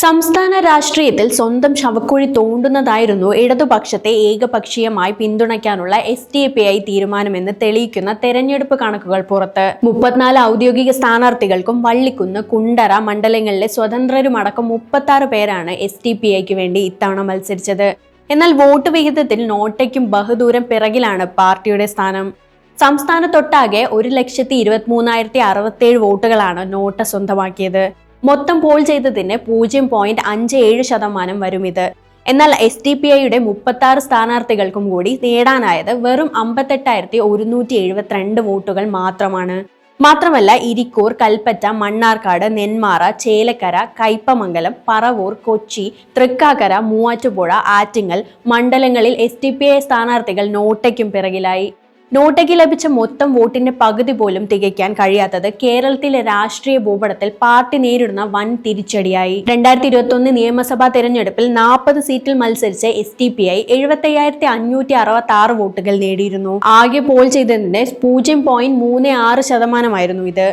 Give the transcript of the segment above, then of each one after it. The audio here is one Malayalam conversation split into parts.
സംസ്ഥാന രാഷ്ട്രീയത്തിൽ സ്വന്തം ശവക്കുഴി തോണ്ടുന്നതായിരുന്നു ഇടതുപക്ഷത്തെ ഏകപക്ഷീയമായി പിന്തുണയ്ക്കാനുള്ള SDPI തീരുമാനമെന്ന് തെളിയിക്കുന്ന തെരഞ്ഞെടുപ്പ് കണക്കുകൾ പുറത്ത്. 34 ഔദ്യോഗിക സ്ഥാനാർത്ഥികൾക്കും വള്ളിക്കുന്ന്, കുണ്ടറ മണ്ഡലങ്ങളിലെ സ്വതന്ത്രരുമടക്കം 36 പേരാണ് SDPIക്ക് വേണ്ടി ഇത്തവണ മത്സരിച്ചത്. എന്നാൽ വോട്ട് വിഹിതത്തിൽ നോട്ടയ്ക്കും ബഹുദൂരം പിറകിലാണ് പാർട്ടിയുടെ സ്ഥാനം. സംസ്ഥാനത്തൊട്ടാകെ 1,23,067 വോട്ടുകളാണ് നോട്ട സ്വന്തമാക്കിയത്. മൊത്തം പോൾ ചെയ്തതിന് 0.57% വരും ഇത്. എന്നാൽ SDPIയുടെ 36 സ്ഥാനാർത്ഥികൾക്കും കൂടി നേടാനായത് വെറും 58,172 വോട്ടുകൾ മാത്രമാണ്. മാത്രമല്ല ഇരിക്കൂർ, കൽപ്പറ്റ, മണ്ണാർക്കാട്, നെന്മാറ, ചേലക്കര, കയ്പമംഗലം, പറവൂർ, കൊച്ചി, തൃക്കാക്കര, മൂവാറ്റുപുഴ, ആറ്റിങ്ങൽ മണ്ഡലങ്ങളിൽ SDPI സ്ഥാനാർത്ഥികൾ നോട്ടയ്ക്കും പിറകിലായി. നോട്ടയ്ക്ക് ലഭിച്ച മൊത്തം വോട്ടിന്റെ പകുതി പോലും തികയ്ക്കാൻ കഴിയാത്തത് കേരളത്തിലെ രാഷ്ട്രീയ ഭൂപടത്തിൽ പാർട്ടി നേരിടുന്ന വൻ തിരിച്ചടിയായി. 2021 നിയമസഭാ തെരഞ്ഞെടുപ്പിൽ 40 സീറ്റിൽ മത്സരിച്ച SDPI 75,566 വോട്ടുകൾ നേടിയിരുന്നു. ആകെ പോൾ ചെയ്തതിന്റെ 0.36% ഇത്.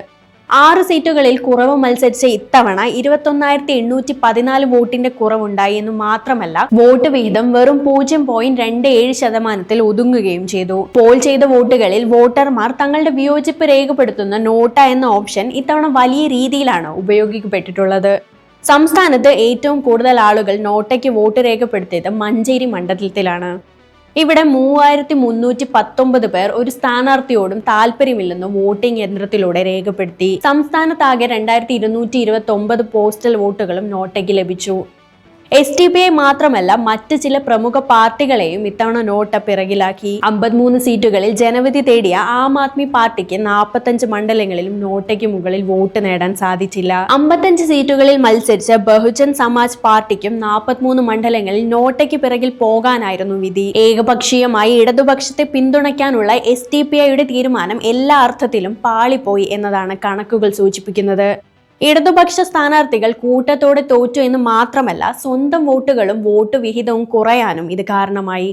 6 സീറ്റുകളിൽ കുറവ് മത്സരിച്ച ഇത്തവണ 21,814 വോട്ടിന്റെ കുറവുണ്ടായി എന്ന് മാത്രമല്ല, വോട്ട് വിഹിതം വെറും 0.27% ഒതുങ്ങുകയും ചെയ്തു. പോൾ ചെയ്ത വോട്ടുകളിൽ വോട്ടർമാർ തങ്ങളുടെ വിയോജിപ്പ് രേഖപ്പെടുത്തുന്ന നോട്ട എന്ന ഓപ്ഷൻ ഇത്തവണ വലിയ രീതിയിലാണ് ഉപയോഗിക്കപ്പെട്ടിട്ടുള്ളത്. സംസ്ഥാനത്ത് ഏറ്റവും കൂടുതൽ ആളുകൾ നോട്ടയ്ക്ക് വോട്ട് രേഖപ്പെടുത്തിയത് മഞ്ചേരി മണ്ഡലത്തിലാണ്. ഇവിടെ 3,319 പേർ ഒരു സ്ഥാനാർത്ഥിയോടും താല്പര്യമില്ലെന്ന് വോട്ടിംഗ് യന്ത്രത്തിലൂടെ രേഖപ്പെടുത്തി. സംസ്ഥാനത്താകെ 2,229 പോസ്റ്റൽ വോട്ടുകളും നോട്ടയ്ക്ക് ലഭിച്ചു. SDPI മാത്രമല്ല, മറ്റ് ചില പ്രമുഖ പാർട്ടികളെയും ഇത്തവണ നോട്ട പിറകിലാക്കി. 53 സീറ്റുകളിൽ ജനവിധി തേടിയ ആം ആദ്മി പാർട്ടിക്ക് 45 മണ്ഡലങ്ങളിലും നോട്ടയ്ക്ക് മുകളിൽ വോട്ട് നേടാൻ സാധിച്ചില്ല. 55 സീറ്റുകളിൽ മത്സരിച്ച ബഹുജൻ സമാജ് പാർട്ടിക്കും 43 മണ്ഡലങ്ങളിൽ നോട്ടയ്ക്ക് പിറകിൽ പോകാനായിരുന്നു വിധി. ഏകപക്ഷീയമായി ഇടതുപക്ഷത്തെ പിന്തുണയ്ക്കാനുള്ള SDPIയുടെ തീരുമാനം എല്ലാ അർത്ഥത്തിലും പാളിപ്പോയി എന്നതാണ് കണക്കുകൾ സൂചിപ്പിക്കുന്നത്. ഇടതുപക്ഷ സ്ഥാനാർത്ഥികൾ കൂട്ടത്തോടെ തോറ്റു എന്ന് മാത്രമല്ല, സ്വന്തം വോട്ടുകളും വോട്ട് വിഹിതവും കുറയാനും ഇത് കാരണമായി.